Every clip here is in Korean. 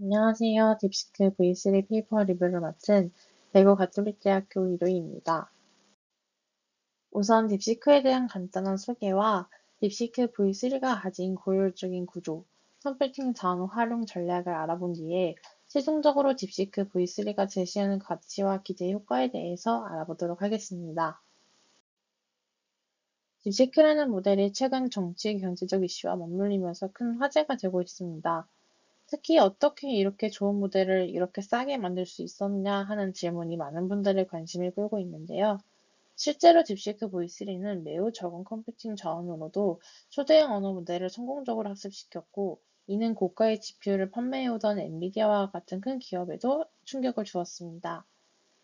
안녕하세요. 딥시크 V3 페이퍼 리뷰를 맡은 대구 가톨릭대학교 이로희입니다. 우선 딥시크에 대한 간단한 소개와 딥시크 V3가 가진 고효율적인 구조, 컴퓨팅 자원 활용 전략을 알아본 뒤에 최종적으로 딥시크 V3가 제시하는 가치와 기대 효과에 대해서 알아보도록 하겠습니다. 딥시크라는 모델이 최근 정치, 경제적 이슈와 맞물리면서 큰 화제가 되고 있습니다. 특히 어떻게 이렇게 좋은 모델을 이렇게 싸게 만들 수 있었냐 하는 질문이 많은 분들의 관심을 끌고 있는데요. 실제로 딥시크 V3는 매우 적은 컴퓨팅 자원으로도 초대형 언어 모델을 성공적으로 학습시켰고, 이는 고가의 GPU를 판매해오던 엔비디아와 같은 큰 기업에도 충격을 주었습니다.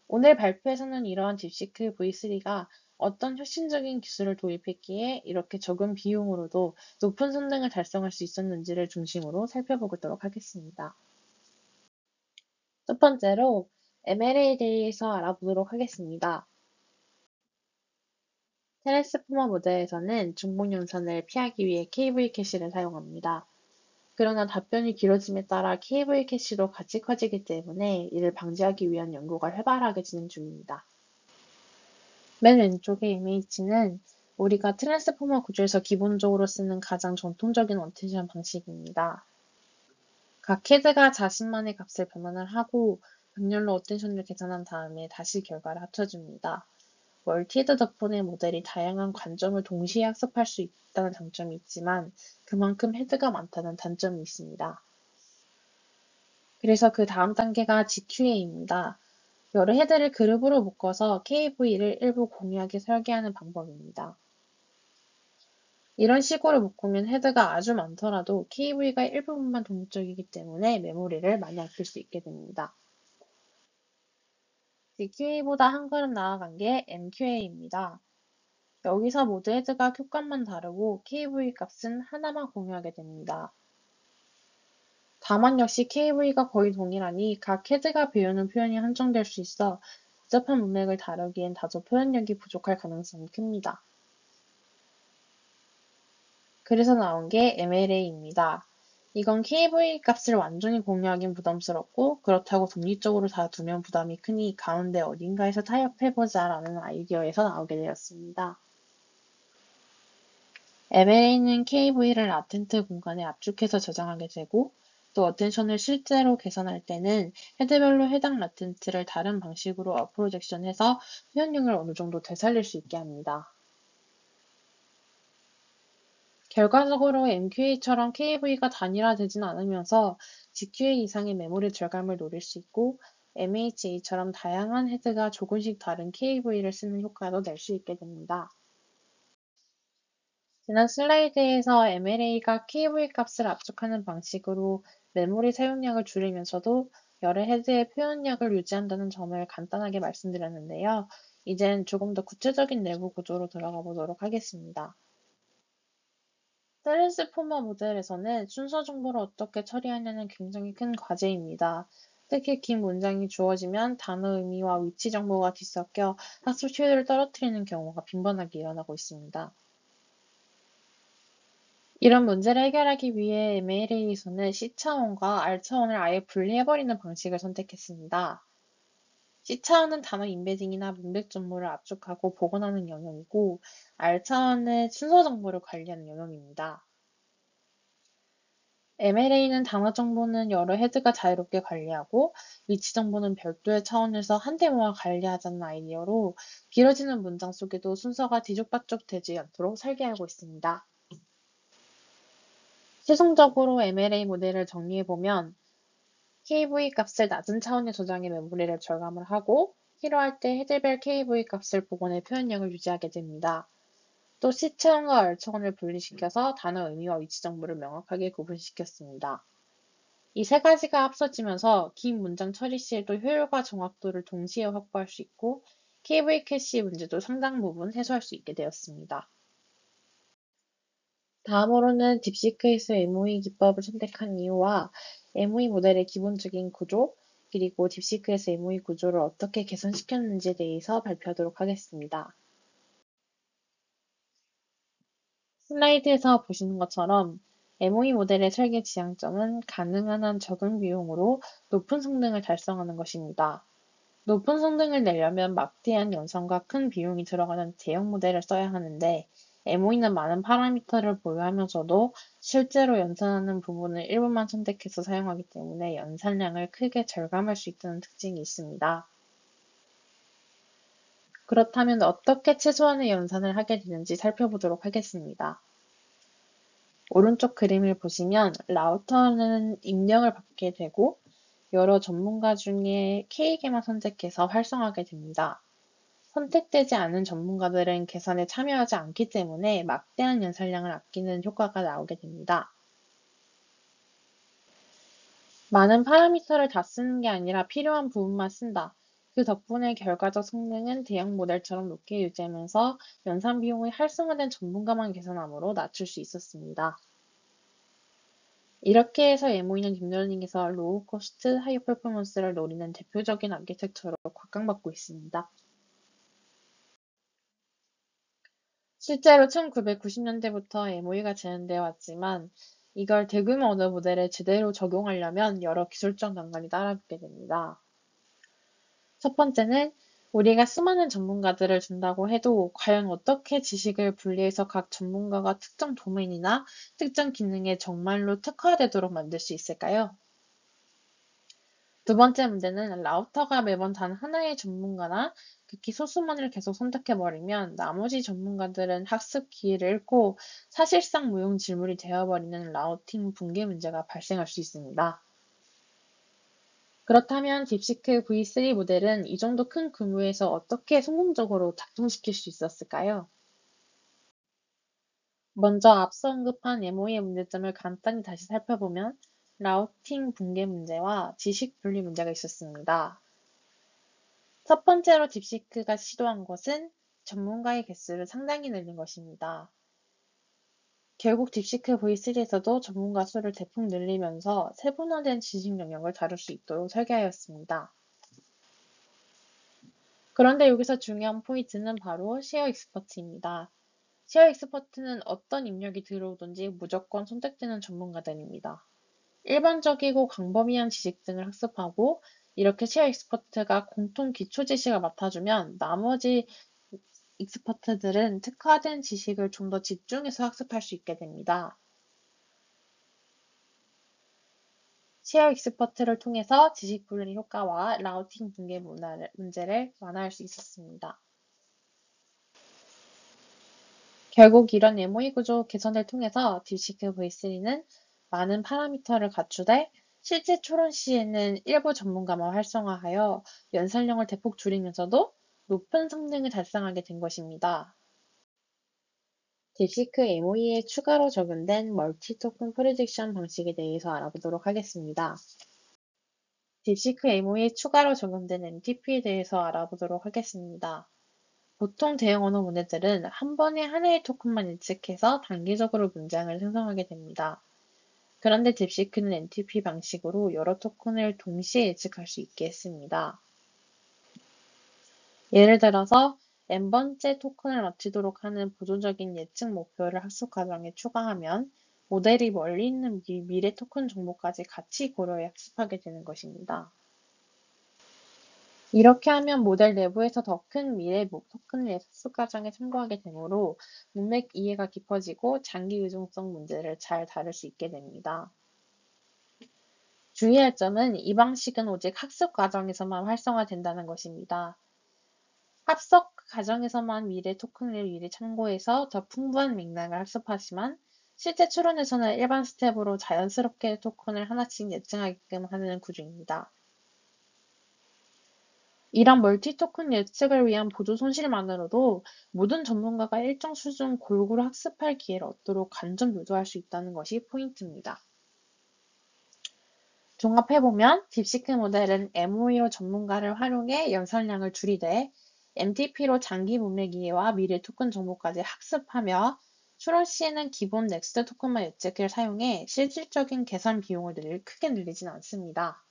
오늘 발표에서는 이러한 딥시크 V3가 어떤 혁신적인 기술을 도입했기에 이렇게 적은 비용으로도 높은 성능을 달성할 수 있었는지를 중심으로 살펴보도록 하겠습니다. 첫 번째로 MLA에 대해서 알아보도록 하겠습니다. 트랜스포머 모델에서는 중복 연산을 피하기 위해 KV 캐시를 사용합니다. 그러나 답변이 길어짐에 따라 KV 캐시도 같이 커지기 때문에 이를 방지하기 위한 연구가 활발하게 진행 중입니다. 맨 왼쪽의 이미지는 우리가 트랜스포머 구조에서 기본적으로 쓰는 가장 전통적인 어텐션 방식입니다. 각 헤드가 자신만의 값을 변환을 하고 극렬로 어텐션을 계산한 다음에 다시 결과를 합쳐줍니다. 멀티헤드 덕분에 모델이 다양한 관점을 동시에 학습할 수 있다는 장점이 있지만 그만큼 헤드가 많다는 단점이 있습니다. 그래서 그 다음 단계가 GQA입니다. 여러 헤드를 그룹으로 묶어서 KV를 일부 공유하게 설계하는 방법입니다. 이런 식으로 묶으면 헤드가 아주 많더라도 KV가 일부분만 독립적이기 때문에 메모리를 많이 아낄 수 있게 됩니다. DQA보다 한 걸음 나아간 게 MQA입니다. 여기서 모두 헤드가 큐값만 다르고 KV 값은 하나만 공유하게 됩니다. 다만 역시 KV가 거의 동일하니 각 헤드가 배우는 표현이 한정될 수 있어 복잡한 문맥을 다루기엔 다소 표현력이 부족할 가능성이 큽니다. 그래서 나온 게 MLA입니다. 이건 KV 값을 완전히 공유하긴 부담스럽고 그렇다고 독립적으로 다 두면 부담이 크니 가운데 어딘가에서 타협해보자 라는 아이디어에서 나오게 되었습니다. MLA는 KV를 라텐트 공간에 압축해서 저장하게 되고 또 어텐션을 실제로 계산할 때는 헤드별로 해당 라텐트를 다른 방식으로 어프로젝션해서 표현력을 어느 정도 되살릴 수 있게 합니다. 결과적으로 MQA처럼 KV가 단일화되진 않으면서 GQA 이상의 메모리 절감을 노릴 수 있고 MHA처럼 다양한 헤드가 조금씩 다른 KV를 쓰는 효과도 낼 수 있게 됩니다. 지난 슬라이드에서 MLA가 KV 값을 압축하는 방식으로 메모리 사용량을 줄이면서도 여러 헤드의 표현력을 유지한다는 점을 간단하게 말씀드렸는데요. 이젠 조금 더 구체적인 내부 구조로 들어가 보도록 하겠습니다. 트랜스포머 모델에서는 순서 정보를 어떻게 처리하냐는 굉장히 큰 과제입니다. 특히 긴 문장이 주어지면 단어 의미와 위치 정보가 뒤섞여 학습 효율을 떨어뜨리는 경우가 빈번하게 일어나고 있습니다. 이런 문제를 해결하기 위해 MLA에서는 C차원과 R차원을 아예 분리해버리는 방식을 선택했습니다. C차원은 단어 인베딩이나 문맥 정보를 압축하고 복원하는 영역이고, R차원은 순서 정보를 관리하는 영역입니다. MLA는 단어 정보는 여러 헤드가 자유롭게 관리하고, 위치 정보는 별도의 차원에서 한데 모아 관리하자는 아이디어로 길어지는 문장 속에도 순서가 뒤죽박죽 되지 않도록 설계하고 있습니다. 최종적으로 MLA 모델을 정리해보면 KV 값을 낮은 차원의 저장의 메모리를 절감을 하고 필요할 때 헤드별 KV 값을 복원해 표현력을 유지하게 됩니다. 또 C차원과 R차원을 분리시켜서 단어 의미와 위치 정보를 명확하게 구분시켰습니다. 이 세 가지가 합쳐지면서 긴 문장 처리 시에도 효율과 정확도를 동시에 확보할 수 있고 KV 캐시 문제도 상당 부분 해소할 수 있게 되었습니다. 다음으로는 딥시크에서 MOE 기법을 선택한 이유와 MOE 모델의 기본적인 구조, 그리고 딥시크에서 MOE 구조를 어떻게 개선시켰는지에 대해서 발표하도록 하겠습니다. 슬라이드에서 보시는 것처럼 MOE 모델의 설계 지향점은 가능한 한 적은 비용으로 높은 성능을 달성하는 것입니다. 높은 성능을 내려면 막대한 연산과 큰 비용이 들어가는 대형 모델을 써야 하는데 MOE는 많은 파라미터를 보유하면서도 실제로 연산하는 부분을 일부만 선택해서 사용하기 때문에 연산량을 크게 절감할 수 있다는 특징이 있습니다. 그렇다면 어떻게 최소한의 연산을 하게 되는지 살펴보도록 하겠습니다. 오른쪽 그림을 보시면 라우터는 입력을 받게 되고 여러 전문가 중에 K개만 선택해서 활성화하게 됩니다. 선택되지 않은 전문가들은 계산에 참여하지 않기 때문에 막대한 연산량을 아끼는 효과가 나오게 됩니다. 많은 파라미터를 다 쓰는 게 아니라 필요한 부분만 쓴다. 그 덕분에 결과적 성능은 대형 모델처럼 높게 유지하면서 연산 비용의 활성화된 전문가만 계산함으로 낮출 수 있었습니다. 이렇게 해서 MOE는 딥러닝에서 로우 코스트, 하이 퍼포먼스를 노리는 대표적인 아키텍처로 각광받고 있습니다. 실제로 1990년대부터 MOE가 제한되어 왔지만 이걸 대규모 언어 모델에 제대로 적용하려면 여러 기술적 난관이 따라붙게 됩니다. 첫 번째는 우리가 수많은 전문가들을 둔다고 해도 과연 어떻게 지식을 분리해서 각 전문가가 특정 도메인이나 특정 기능에 정말로 특화되도록 만들 수 있을까요? 두 번째 문제는 라우터가 매번 단 하나의 전문가나 극히 소수만을 계속 선택해버리면 나머지 전문가들은 학습 기회를 잃고 사실상 무용지물이 되어버리는 라우팅 붕괴 문제가 발생할 수 있습니다. 그렇다면 딥시크 V3 모델은 이 정도 큰 규모에서 어떻게 성공적으로 작동시킬 수 있었을까요? 먼저 앞서 언급한 MOE의 문제점을 간단히 다시 살펴보면 라우팅 붕괴 문제와 지식 분리 문제가 있었습니다. 첫 번째로 딥시크가 시도한 것은 전문가의 개수를 상당히 늘린 것입니다. 결국 딥시크 V3에서도 전문가 수를 대폭 늘리면서 세분화된 지식 영역을 다룰 수 있도록 설계하였습니다. 그런데 여기서 중요한 포인트는 바로 쉐어 익스퍼트입니다. 쉐어 익스퍼트는 어떤 입력이 들어오든지 무조건 선택되는 전문가들입니다. 일반적이고 광범위한 지식 등을 학습하고 이렇게 쉐어 익스퍼트가 공통 기초 지식을 맡아주면 나머지 익스퍼트들은 특화된 지식을 좀 더 집중해서 학습할 수 있게 됩니다. 쉐어 익스퍼트를 통해서 지식 분리 효과와 라우팅 붕괴 문제를 완화할 수 있었습니다. 결국 이런 MOE 구조 개선을 통해서 딥시크 V3는 많은 파라미터를 갖추되 실제 초론 시에는 일부 전문가만 활성화하여 연산량을 대폭 줄이면서도 높은 성능을 달성하게 된 것입니다. 딥시크 MOE에 추가로 적용된 멀티 토큰 프리딕션 방식에 대해서 알아보도록 하겠습니다. 딥시크 MOE에 추가로 적용된 MTP에 대해서 알아보도록 하겠습니다. 보통 대형 언어 모델들은 한 번에 하나의 토큰만 예측해서 단기적으로 문장을 생성하게 됩니다. 그런데 딥시크는 MTP 방식으로 여러 토큰을 동시에 예측할 수 있게 했습니다. 예를 들어서 n번째 토큰을 마치도록 하는 보조적인 예측 목표를 학습 과정에 추가하면 모델이 멀리 있는 미래 토큰 정보까지 같이 고려해 학습하게 되는 것입니다. 이렇게 하면 모델 내부에서 더 큰 미래 토큰을 학습 과정에 참고하게 되므로 문맥 이해가 깊어지고 장기 의존성 문제를 잘 다룰 수 있게 됩니다. 주의할 점은 이 방식은 오직 학습 과정에서만 활성화된다는 것입니다. 학습 과정에서만 미래 토큰을 미리 참고해서 더 풍부한 맥락을 학습하지만 실제 추론에서는 일반 스텝으로 자연스럽게 토큰을 하나씩 예측하게끔 하는 구조입니다. 이런 멀티 토큰 예측을 위한 보조 손실만으로도 모든 전문가가 일정 수준 골고루 학습할 기회를 얻도록 간접 유도할 수 있다는 것이 포인트입니다. 종합해보면 딥시크 모델은 MOE로 전문가를 활용해 연산량을 줄이되 MTP로 장기 문맥 이해와 미래 토큰 정보까지 학습하며 추론 시에는 기본 넥스트 토큰만 예측을 사용해 실질적인 계산 비용을 크게 늘리진 않습니다.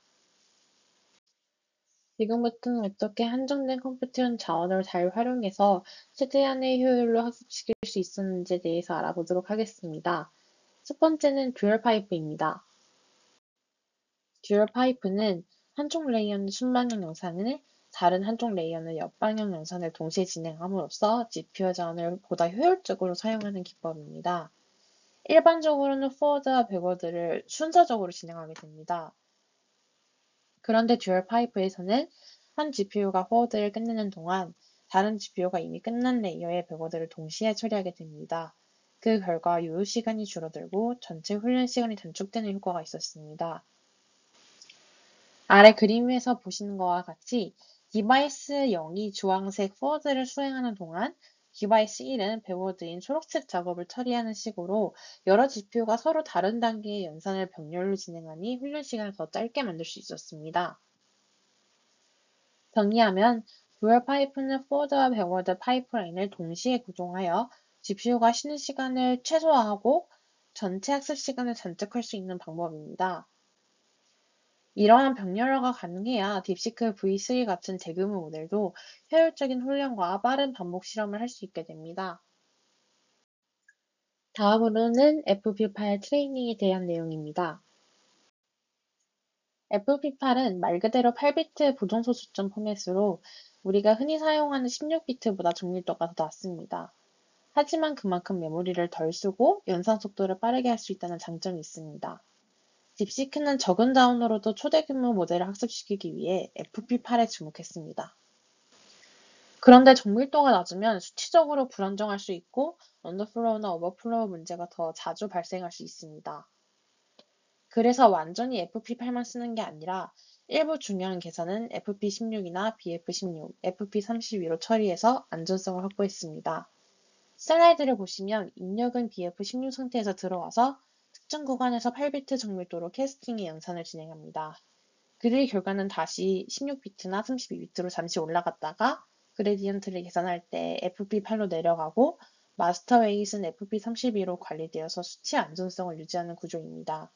지금부터는 어떻게 한정된 컴퓨팅 자원을 잘 활용해서 최대한의 효율로 학습시킬 수 있었는지에 대해서 알아보도록 하겠습니다. 첫 번째는 듀얼 파이프입니다. 듀얼 파이프는 한쪽 레이어는 순방향 영상을, 다른 한쪽 레이어는 옆방향 영상을 동시에 진행함으로써 GPU 자원을 보다 효율적으로 사용하는 기법입니다. 일반적으로는 포워드와 백워드를 순서적으로 진행하게 됩니다. 그런데 듀얼 파이프에서는 한 GPU가 포워드를 끝내는 동안 다른 GPU가 이미 끝난 레이어의 백워드를 동시에 처리하게 됩니다. 그 결과 요요 시간이 줄어들고 전체 훈련 시간이 단축되는 효과가 있었습니다. 아래 그림에서 보시는 것과 같이 디바이스 0이 주황색 포워드를 수행하는 동안 디바이스 1은 백워드인 초록색 작업을 처리하는 식으로 여러 GPU가 서로 다른 단계의 연산을 병렬로 진행하니 훈련 시간을 더 짧게 만들 수 있었습니다. 정리하면 듀얼 파이프는 포워드와 백워드 파이프라인을 동시에 구동하여 GPU가 쉬는 시간을 최소화하고 전체 학습 시간을 단축할 수 있는 방법입니다. 이러한 병렬화가 가능해야 딥시크 V3 같은 대규모 모델도 효율적인 훈련과 빠른 반복 실험을 할 수 있게 됩니다. 다음으로는 FP8 트레이닝에 대한 내용입니다. FP8은 말 그대로 8비트 보정소 수점 포맷으로 우리가 흔히 사용하는 16비트보다 정밀도가 더 낮습니다. 하지만 그만큼 메모리를 덜 쓰고 연산 속도를 빠르게 할 수 있다는 장점이 있습니다. 딥시크는 적은 자원으로도 초대규모 모델을 학습시키기 위해 FP8에 주목했습니다. 그런데 정밀도가 낮으면 수치적으로 불안정할 수 있고 언더플로우나 오버플로우 문제가 더 자주 발생할 수 있습니다. 그래서 완전히 FP8만 쓰는 게 아니라 일부 중요한 계산은 FP16이나 BF16, FP32로 처리해서 안전성을 확보했습니다. 슬라이드를 보시면 입력은 BF16 상태에서 들어와서 특정 구간에서 8비트 정밀도로 캐스팅의 연산을 진행합니다. 그릴 결과는 다시 16비트나 32비트로 잠시 올라갔다가 그레디언트를 계산할 때 FP8로 내려가고 마스터 웨이트는 FP32로 관리되어서 수치 안전성을 유지하는 구조입니다.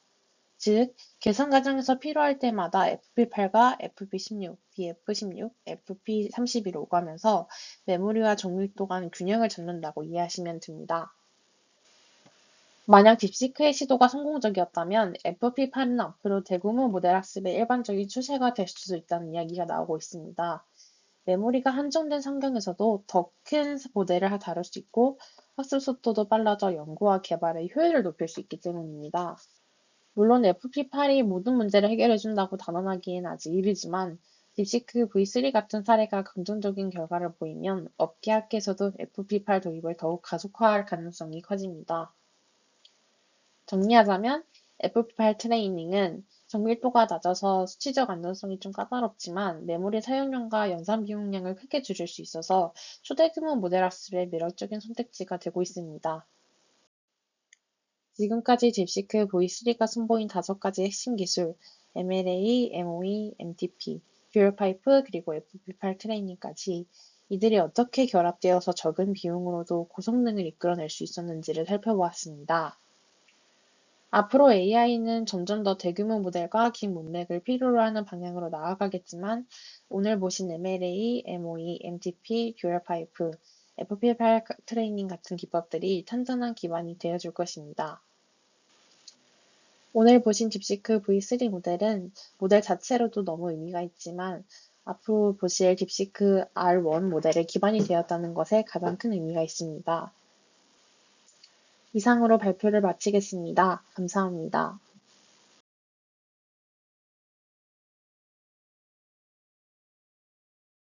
즉, 계산 과정에서 필요할 때마다 FP8과 FP16, BF16, FP32로 오가면서 메모리와 정밀도 간 균형을 잡는다고 이해하시면 됩니다. 만약 딥시크의 시도가 성공적이었다면 FP8은 앞으로 대규모 모델 학습의 일반적인 추세가 될 수도 있다는 이야기가 나오고 있습니다. 메모리가 한정된 환경에서도 더 큰 모델을 다룰 수 있고 학습 속도도 빨라져 연구와 개발의 효율을 높일 수 있기 때문입니다. 물론 FP8이 모든 문제를 해결해준다고 단언하기엔 아직 이르지만 딥시크 V3 같은 사례가 긍정적인 결과를 보이면 업계 학계에서도 FP8 도입을 더욱 가속화할 가능성이 커집니다. 정리하자면 FP8 트레이닝은 정밀도가 낮아서 수치적 안전성이 좀 까다롭지만 메모리 사용량과 연산 비용량을 크게 줄일 수 있어서 초대규모 모델 학습의 매력적인 선택지가 되고 있습니다. 지금까지 딥시크 V3가 선보인 5가지 핵심 기술, MLA, MOE, MTP, 듀얼 파이프, 그리고 FP8 트레이닝까지 이들이 어떻게 결합되어서 적은 비용으로도 고성능을 이끌어낼 수 있었는지를 살펴보았습니다. 앞으로 AI는 점점 더 대규모 모델과 긴 문맥을 필요로 하는 방향으로 나아가겠지만 오늘 보신 MLA, MOE, MTP, 듀얼 파이프, FP8 트레이닝 같은 기법들이 탄탄한 기반이 되어줄 것입니다. 오늘 보신 딥시크 V3 모델은 모델 자체로도 너무 의미가 있지만 앞으로 보실 딥시크 R1 모델의 기반이 되었다는 것에 가장 큰 의미가 있습니다. 이상으로 발표를 마치겠습니다. 감사합니다.